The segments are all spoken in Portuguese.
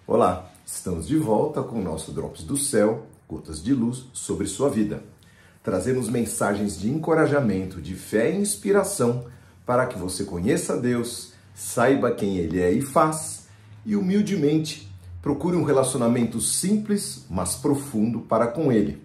Olá, estamos de volta com o nosso Drops do Céu, gotas de luz sobre sua vida. Trazemos mensagens de encorajamento, de fé e inspiração para que você conheça Deus, saiba quem Ele é e faz e humildemente procure um relacionamento simples, mas profundo para com Ele.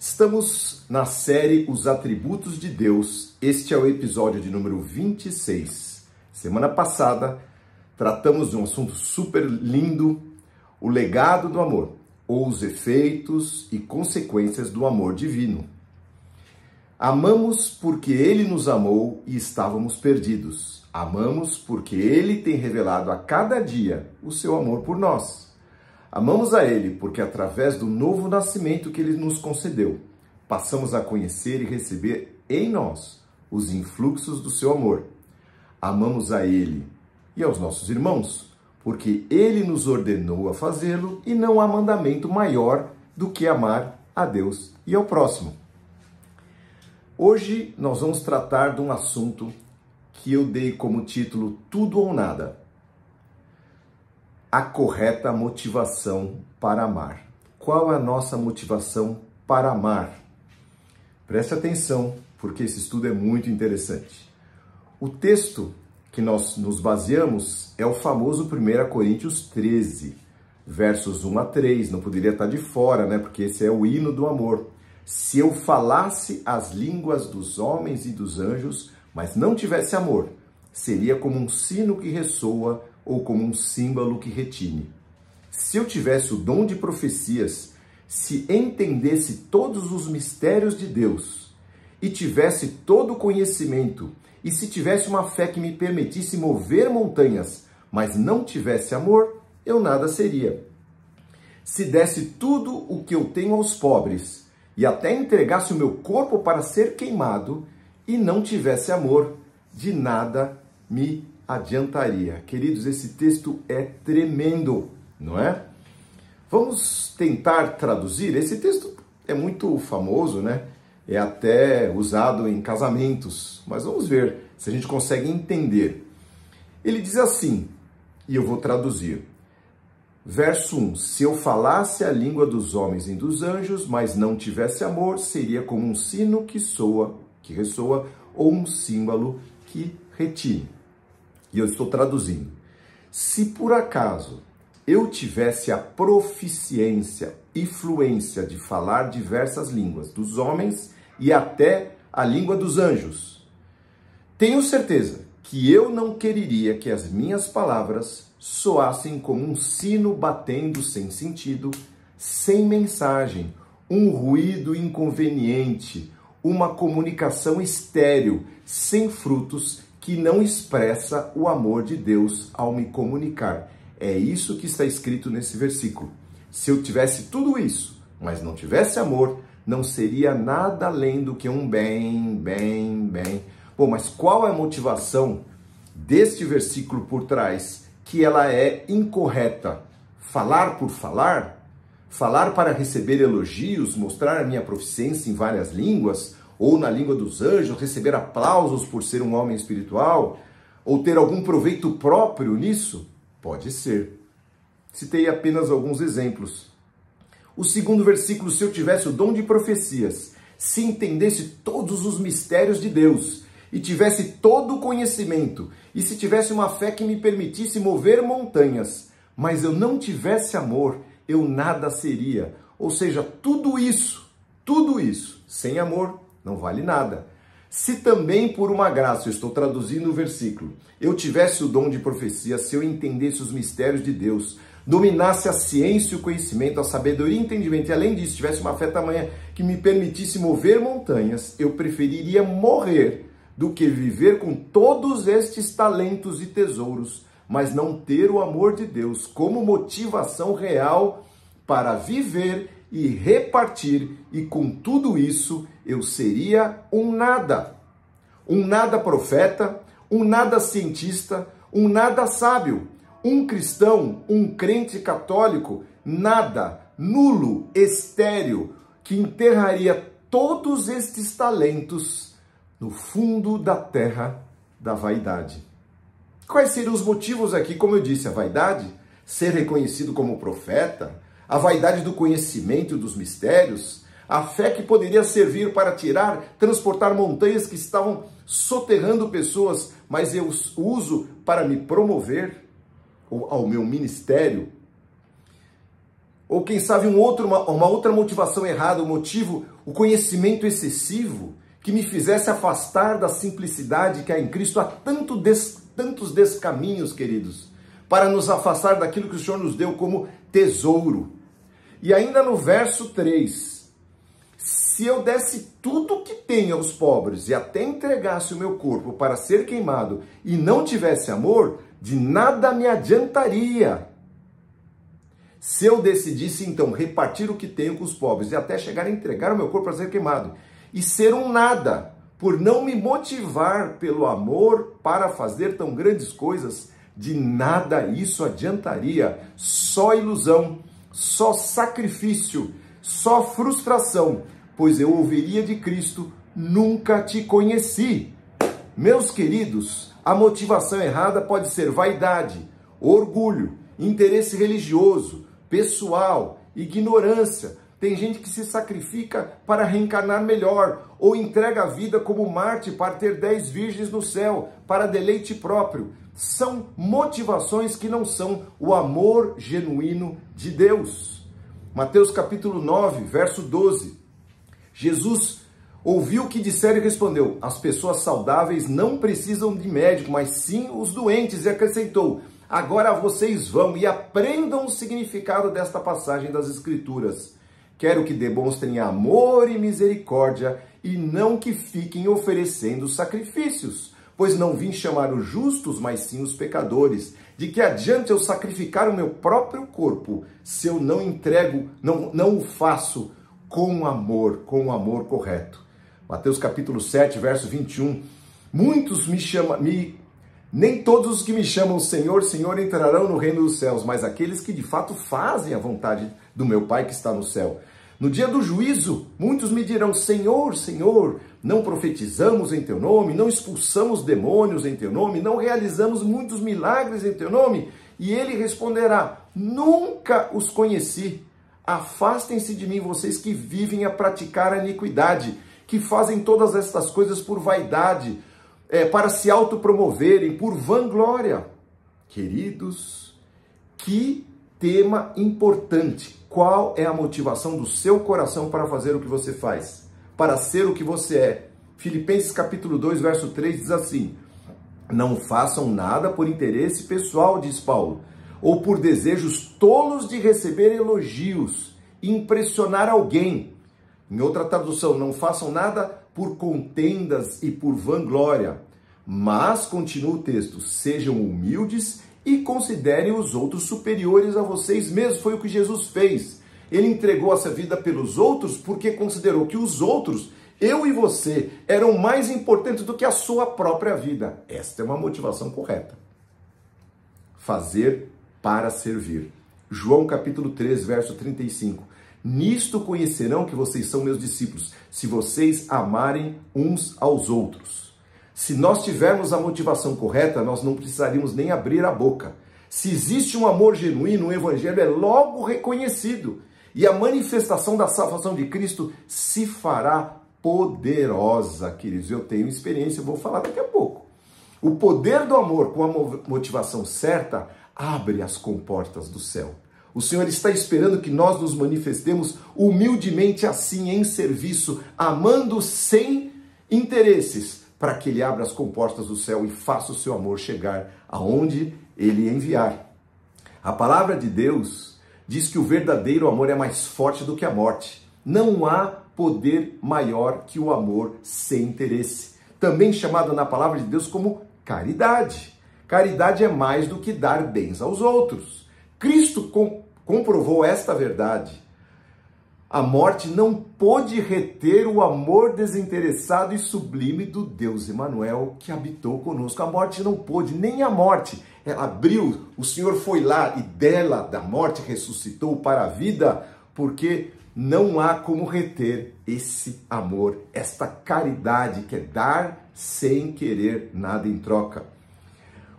Estamos na série Os Atributos de Deus. Este é o episódio de número 26. Semana passada, tratamos de um assunto super lindo, o legado do amor, ou os efeitos e consequências do amor divino. Amamos porque Ele nos amou e estávamos perdidos. Amamos porque Ele tem revelado a cada dia o seu amor por nós. Amamos a Ele porque através do novo nascimento que Ele nos concedeu, passamos a conhecer e receber em nós os influxos do seu amor. Amamos a Ele e aos nossos irmãos, porque Ele nos ordenou a fazê-lo e não há mandamento maior do que amar a Deus e ao próximo. Hoje nós vamos tratar de um assunto que eu dei como título Tudo ou Nada. A correta motivação para amar. Qual é a nossa motivação para amar? Preste atenção, porque esse estudo é muito interessante. O texto que nós nos baseamos é o famoso 1 Coríntios 13, versos 1 a 3. Não poderia estar de fora, né? Porque esse é o hino do amor. Se eu falasse as línguas dos homens e dos anjos, mas não tivesse amor, seria como um sino que ressoa ou como um símbolo que retine. Se eu tivesse o dom de profecias, se entendesse todos os mistérios de Deus e tivesse todo o conhecimento, e se tivesse uma fé que me permitisse mover montanhas, mas não tivesse amor, eu nada seria. Se desse tudo o que eu tenho aos pobres e até entregasse o meu corpo para ser queimado e não tivesse amor, de nada me adiantaria. Queridos, esse texto é tremendo, não é? Vamos tentar traduzir. Esse texto é muito famoso, né? É até usado em casamentos, mas vamos ver se a gente consegue entender. Ele diz assim, e eu vou traduzir. Verso 1, se eu falasse a língua dos homens e dos anjos, mas não tivesse amor, seria como um sino que ressoa, ou um símbolo que retine. E eu estou traduzindo. Se por acaso eu tivesse a proficiência e fluência de falar diversas línguas dos homens e até a língua dos anjos, tenho certeza que eu não quereria que as minhas palavras soassem como um sino batendo sem sentido, sem mensagem, um ruído inconveniente, uma comunicação estéril, sem frutos, que não expressa o amor de Deus ao me comunicar. É isso que está escrito nesse versículo. Se eu tivesse tudo isso, mas não tivesse amor, não seria nada além do que um bem. Bom, mas qual é a motivação deste versículo por trás? Que ela é incorreta. Falar por falar? Falar para receber elogios, mostrar a minha proficiência em várias línguas, ou na língua dos anjos, receber aplausos por ser um homem espiritual, ou ter algum proveito próprio nisso? Pode ser. Citei apenas alguns exemplos. O segundo versículo, se eu tivesse o dom de profecias, se entendesse todos os mistérios de Deus, e tivesse todo o conhecimento, e se tivesse uma fé que me permitisse mover montanhas, mas eu não tivesse amor, eu nada seria. Ou seja, tudo isso, sem amor, não vale nada. Se também por uma graça, eu estou traduzindo o versículo, eu tivesse o dom de profecia, se eu entendesse os mistérios de Deus, dominasse a ciência e o conhecimento, a sabedoria e o entendimento, e além disso, tivesse uma fé tamanha que me permitisse mover montanhas, eu preferiria morrer do que viver com todos estes talentos e tesouros, mas não ter o amor de Deus como motivação real para viver e repartir, e com tudo isso eu seria um nada profeta, um nada cientista, um nada sábio, um cristão, um crente católico, nada, nulo, estéril, que enterraria todos estes talentos no fundo da terra da vaidade. Quais seriam os motivos aqui? Como eu disse, a vaidade ser reconhecido como profeta, a vaidade do conhecimento dos mistérios, a fé que poderia servir para transportar montanhas que estavam soterrando pessoas, mas eu uso para me promover ao meu ministério. Ou quem sabe uma outra motivação errada, o conhecimento excessivo que me fizesse afastar da simplicidade que há em Cristo. Há tantos descaminhos, queridos, para nos afastar daquilo que o Senhor nos deu como tesouro. E ainda no verso 3, se eu desse tudo o que tenho aos pobres e até entregasse o meu corpo para ser queimado e não tivesse amor, de nada me adiantaria. Se eu decidisse, então, repartir o que tenho com os pobres e até chegar a entregar o meu corpo para ser queimado e ser um nada, por não me motivar pelo amor para fazer tão grandes coisas, de nada isso adiantaria. Só ilusão, só sacrifício, só frustração, pois eu ouviria de Cristo: nunca te conheci. Meus queridos, a motivação errada pode ser vaidade, orgulho, interesse religioso, pessoal, ignorância. Tem gente que se sacrifica para reencarnar melhor, ou entrega a vida como Marte para ter 10 virgens no céu, para deleite próprio. São motivações que não são o amor genuíno de Deus. Mateus capítulo 9, verso 12. Jesus ouviu o que disseram e respondeu: as pessoas saudáveis não precisam de médico, mas sim os doentes. E acrescentou: agora vocês vão e aprendam o significado desta passagem das Escrituras. Quero que demonstrem amor e misericórdia e não que fiquem oferecendo sacrifícios, pois não vim chamar os justos, mas sim os pecadores. De que adianta eu sacrificar o meu próprio corpo se eu não entrego, não o faço com amor correto? Mateus capítulo 7, verso 21. Muitos me chamam, nem todos os que me chamam Senhor, Senhor entrarão no reino dos céus, mas aqueles que de fato fazem a vontade do meu Pai que está no céu. No dia do juízo, muitos me dirão: Senhor, Senhor, não profetizamos em teu nome, não expulsamos demônios em teu nome, não realizamos muitos milagres em teu nome? E ele responderá: nunca os conheci. Afastem-se de mim, vocês que vivem a praticar a iniquidade, que fazem todas estas coisas por vaidade, para se autopromoverem, por vanglória. Queridos, que tema importante. Qual é a motivação do seu coração para fazer o que você faz? Para ser o que você é? Filipenses capítulo 2, verso 3 diz assim: não façam nada por interesse pessoal, diz Paulo, ou por desejos tolos de receber elogios e impressionar alguém. Em outra tradução, não façam nada por contendas e por vanglória. Mas, continua o texto, sejam humildes e considerem os outros superiores a vocês mesmos. Foi o que Jesus fez. Ele entregou essa vida pelos outros porque considerou que os outros, eu e você, eram mais importantes do que a sua própria vida. Esta é uma motivação correta. Fazer para servir. João capítulo 3, verso 35. Nisto conhecerão que vocês são meus discípulos, se vocês amarem uns aos outros. Se nós tivermos a motivação correta, nós não precisaríamos nem abrir a boca. Se existe um amor genuíno, o evangelho é logo reconhecido. E a manifestação da salvação de Cristo se fará poderosa, queridos. Eu tenho experiência, eu vou falar daqui a pouco. O poder do amor com a motivação certa abre as comportas do céu. O Senhor está esperando que nós nos manifestemos humildemente assim em serviço, amando sem interesses, para que Ele abra as comportas do céu e faça o seu amor chegar aonde Ele enviar. A palavra de Deus diz que o verdadeiro amor é mais forte do que a morte. Não há poder maior que o amor sem interesse. Também chamado na palavra de Deus como caridade. Caridade é mais do que dar bens aos outros. Cristo comprovou esta verdade. A morte não pôde reter o amor desinteressado e sublime do Deus Emanuel que habitou conosco. A morte não pôde, nem a morte. Ela abriu, o Senhor foi lá e dela, da morte, ressuscitou para a vida, porque não há como reter esse amor, esta caridade que é dar sem querer nada em troca.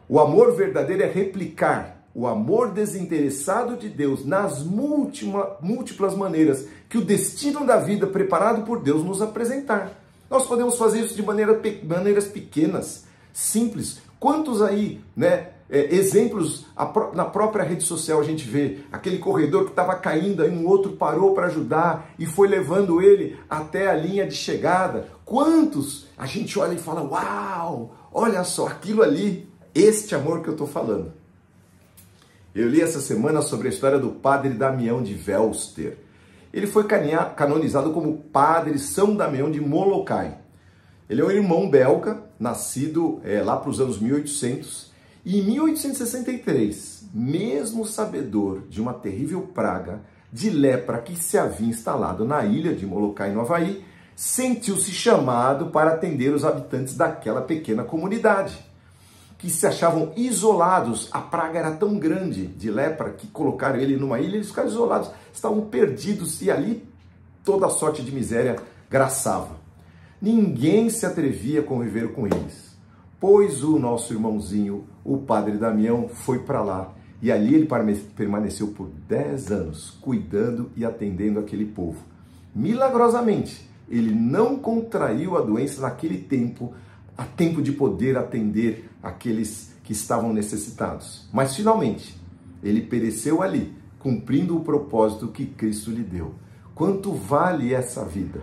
O amor verdadeiro é replicar o amor desinteressado de Deus nas múltiplas maneiras que o destino da vida preparado por Deus nos apresentar. Nós podemos fazer isso de maneiras pequenas, simples. Quantos aí, né, exemplos na própria rede social a gente vê aquele corredor que estava caindo, aí um outro parou para ajudar e foi levando ele até a linha de chegada. Quantos a gente olha e fala, uau, olha só aquilo ali, este amor que eu estou falando. Eu li essa semana sobre a história do padre Damião de Velster. Ele foi canonizado como Padre São Damião de Molokai. Ele é um irmão belga, nascido lá para os anos 1800. E em 1863, mesmo sabedor de uma terrível praga de lepra que se havia instalado na ilha de Molokai, no Havaí, sentiu-se chamado para atender os habitantes daquela pequena comunidade, que se achavam isolados. A praga era tão grande de lepra que colocaram ele numa ilha, eles ficaram isolados, estavam perdidos e ali toda sorte de miséria graçava. Ninguém se atrevia a conviver com eles, pois o nosso irmãozinho, o padre Damião, foi para lá e ali ele permaneceu por 10 anos, cuidando e atendendo aquele povo. Milagrosamente, ele não contraiu a doença naquele tempo, a tempo de poder atender aqueles que estavam necessitados. Mas finalmente, ele pereceu ali, cumprindo o propósito que Cristo lhe deu. Quanto vale essa vida?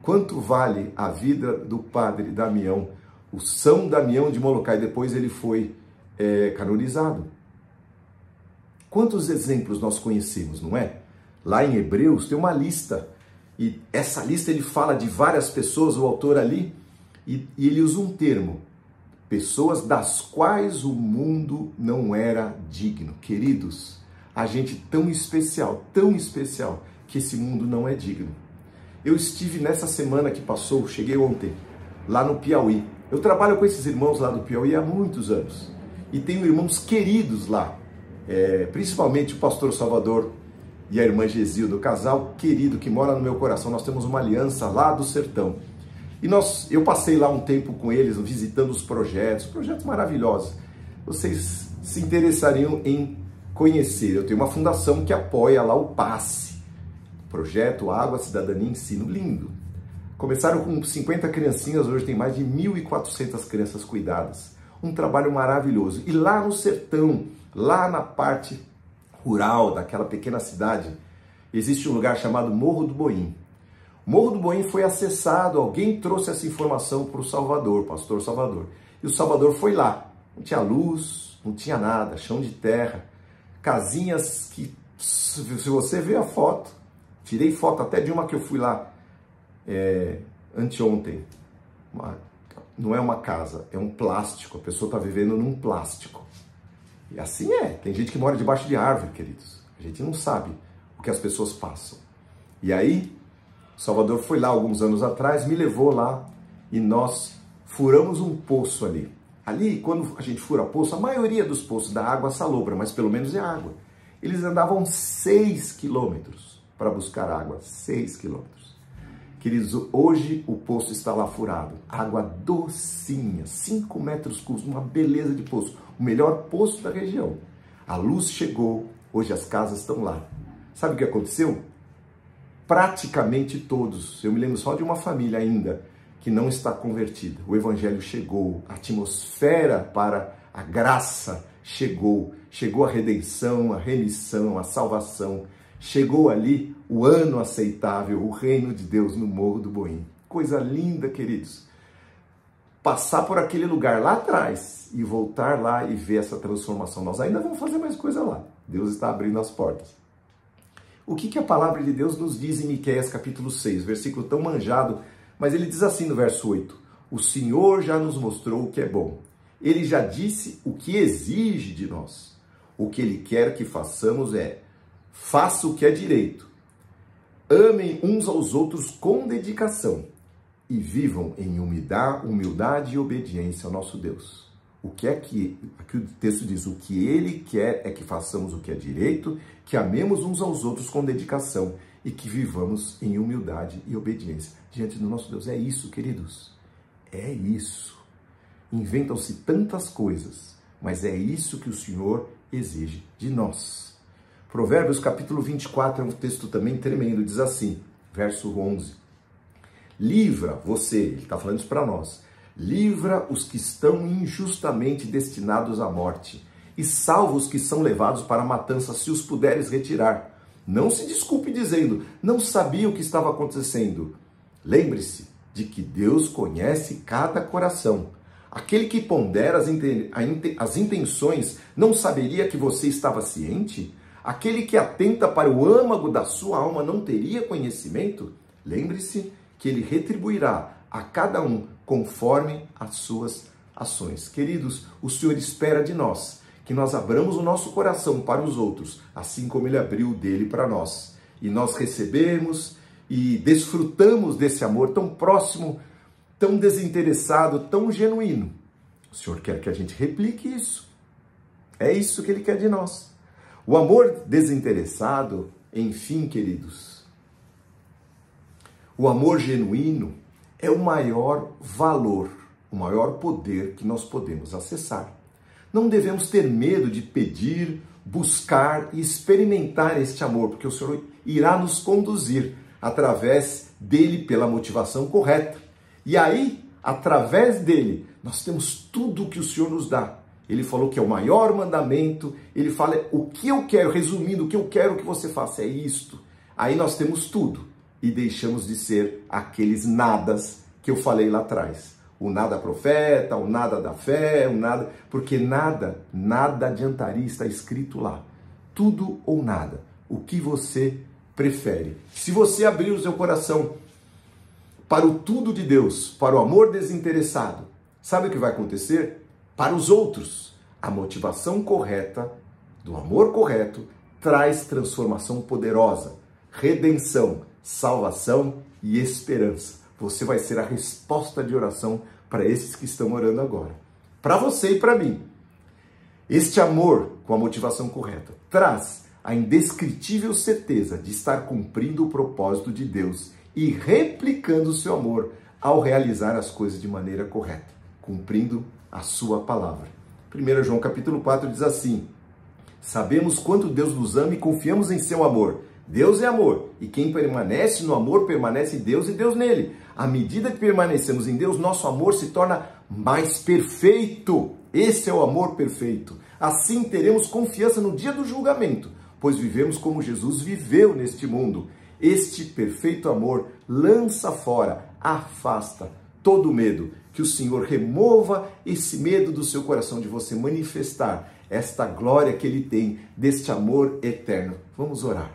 Quanto vale a vida do padre Damião, o São Damião de Molokai? Depois ele foi canonizado. Quantos exemplos nós conhecemos, não é? Lá em Hebreus tem uma lista, e essa lista ele fala de várias pessoas, o autor ali, e ele usa um termo, pessoas das quais o mundo não era digno. Queridos, a gente tão especial, que esse mundo não é digno. Eu estive nessa semana que passou, cheguei ontem, lá no Piauí. Eu trabalho com esses irmãos lá do Piauí há muitos anos. E tenho irmãos queridos lá, principalmente o pastor Salvador e a irmã Gesilda, o casal querido que mora no meu coração. Nós temos uma aliança lá do sertão. E eu passei lá um tempo com eles, visitando os projetos maravilhosos. Vocês se interessariam em conhecer. Eu tenho uma fundação que apoia lá o PASSE, Projeto Água, Cidadania e Ensino. Lindo. Começaram com 50 criancinhas, hoje tem mais de 1.400 crianças cuidadas. Um trabalho maravilhoso. E lá no sertão, lá na parte rural daquela pequena cidade, existe um lugar chamado Morro do Boim. Morro do Boim foi acessado, alguém trouxe essa informação para o Salvador, pastor Salvador. E o Salvador foi lá. Não tinha luz, não tinha nada, chão de terra, casinhas que, se você vê a foto, tirei foto até de uma que eu fui lá anteontem. Não é uma casa, é um plástico, a pessoa está vivendo num plástico. E assim tem gente que mora debaixo de árvore, queridos. A gente não sabe o que as pessoas passam. E aí, Salvador foi lá alguns anos atrás, me levou lá e nós furamos um poço ali. Ali, quando a gente fura poço, a maioria dos poços da água salobra, mas pelo menos é água. Eles andavam 6 quilômetros para buscar água, 6 quilômetros. Queridos, hoje o poço está lá furado, água docinha, 5 metros cúbicos, uma beleza de poço, o melhor poço da região. A luz chegou, hoje as casas estão lá. Sabe o que aconteceu? Praticamente todos, eu me lembro só de uma família ainda que não está convertida. O evangelho chegou, a atmosfera para a graça chegou a redenção, a remissão, a salvação. Chegou ali o ano aceitável, o reino de Deus no Morro do Boim. Coisa linda, queridos. Passar por aquele lugar lá atrás e voltar lá e ver essa transformação. Nós ainda vamos fazer mais coisa lá. Deus está abrindo as portas. O que a palavra de Deus nos diz em Miqueias capítulo 6, versículo tão manjado, mas ele diz assim no verso 8, o Senhor já nos mostrou o que é bom. Ele já disse o que exige de nós. O que ele quer que façamos faça o que é direito. Amem uns aos outros com dedicação e vivam em humildade e obediência ao nosso Deus. Aqui o texto diz, o que ele quer é que façamos o que é direito, que amemos uns aos outros com dedicação e que vivamos em humildade e obediência diante do nosso Deus. É isso, queridos. É isso. Inventam-se tantas coisas, mas é isso que o Senhor exige de nós. Provérbios capítulo 24 é um texto também tremendo, diz assim, verso 11. Livra você, ele está falando isso para nós, livra os que estão injustamente destinados à morte e salva os que são levados para a matança, se os puderes retirar. Não se desculpe dizendo, não sabia o que estava acontecendo. Lembre-se de que Deus conhece cada coração. Aquele que pondera as intenções não saberia que você estava ciente? Aquele que atenta para o âmago da sua alma não teria conhecimento? Lembre-se que ele retribuirá a cada um conforme as suas ações. Queridos, o Senhor espera de nós que nós abramos o nosso coração para os outros, assim como ele abriu o dele para nós. E nós recebemos e desfrutamos desse amor tão próximo, tão desinteressado, tão genuíno. O Senhor quer que a gente replique isso. É isso que ele quer de nós. O amor desinteressado, enfim, queridos, o amor genuíno é o maior valor, o maior poder que nós podemos acessar. Não devemos ter medo de pedir, buscar e experimentar este amor, porque o Senhor irá nos conduzir através dele pela motivação correta. E aí, através dele, nós temos tudo o que o Senhor nos dá. Ele falou que é o maior mandamento, ele fala o que eu quero, resumindo, o que eu quero que você faça é isto. Aí nós temos tudo e deixamos de ser aqueles nadas que eu falei lá atrás. O nada profeta, o nada da fé, o nada... Porque nada adiantaria, está escrito lá. Tudo ou nada. O que você prefere. Se você abrir o seu coração para o tudo de Deus, para o amor desinteressado, sabe o que vai acontecer? Para os outros, a motivação correta, do amor correto, traz transformação poderosa, redenção, salvação e esperança. Você vai ser a resposta de oração para esses que estão orando agora. Para você e para mim. Este amor, com a motivação correta, traz a indescritível certeza de estar cumprindo o propósito de Deus e replicando o seu amor ao realizar as coisas de maneira correta, cumprindo a sua palavra. 1 João capítulo 4 diz assim: sabemos quanto Deus nos ama e confiamos em seu amor. Deus é amor, e quem permanece no amor permanece em Deus e Deus nele. À medida que permanecemos em Deus, nosso amor se torna mais perfeito. Esse é o amor perfeito. Assim teremos confiança no dia do julgamento, pois vivemos como Jesus viveu neste mundo. Este perfeito amor lança fora, afasta todo medo. Que o Senhor remova esse medo do seu coração de você manifestar esta glória que Ele tem deste amor eterno. Vamos orar.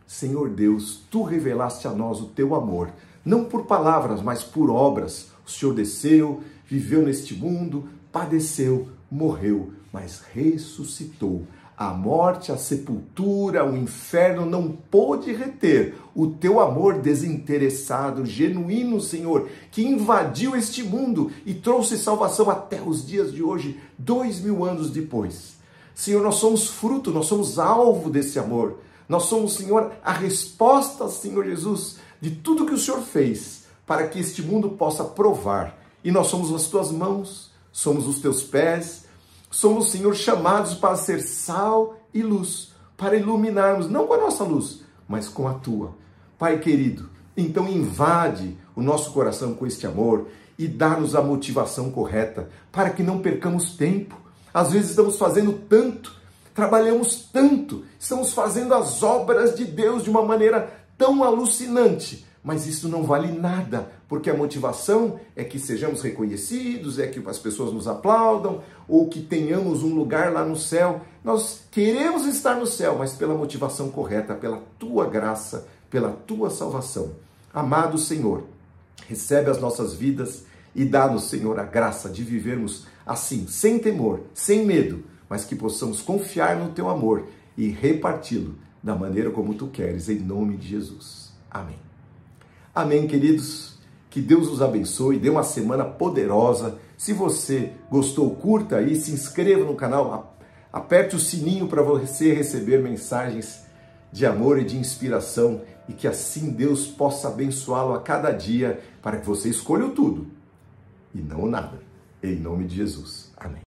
Senhor Deus, Tu revelaste a nós o Teu amor, não por palavras, mas por obras. O Senhor desceu, viveu neste mundo, padeceu, morreu, mas ressuscitou. A morte, a sepultura, o inferno não pôde reter o Teu amor desinteressado, genuíno, Senhor, que invadiu este mundo e trouxe salvação até os dias de hoje, 2000 anos depois. Senhor, nós somos fruto, nós somos alvo desse amor. Nós somos, Senhor, a resposta, Senhor Jesus, de tudo que o Senhor fez para que este mundo possa provar. E nós somos as Tuas mãos, somos os Teus pés, somos, Senhor, chamados para ser sal e luz, para iluminarmos, não com a nossa luz, mas com a Tua. Pai querido, então invade o nosso coração com este amor e dá-nos a motivação correta para que não percamos tempo. Às vezes estamos fazendo tanto, trabalhamos tanto, estamos fazendo as obras de Deus de uma maneira tão alucinante, mas isso não vale nada, porque a motivação é que sejamos reconhecidos, é que as pessoas nos aplaudam, ou que tenhamos um lugar lá no céu. Nós queremos estar no céu, mas pela motivação correta, pela Tua graça, pela Tua salvação. Amado Senhor, recebe as nossas vidas e dá-nos, Senhor, a graça de vivermos assim, sem temor, sem medo, mas que possamos confiar no Teu amor e reparti-lo da maneira como Tu queres, em nome de Jesus. Amém. Amém, queridos. Que Deus os abençoe, dê uma semana poderosa. Se você gostou, curta aí, se inscreva no canal, aperte o sininho para você receber mensagens de amor e de inspiração e que assim Deus possa abençoá-lo a cada dia para que você escolha o tudo e não o nada. Em nome de Jesus. Amém.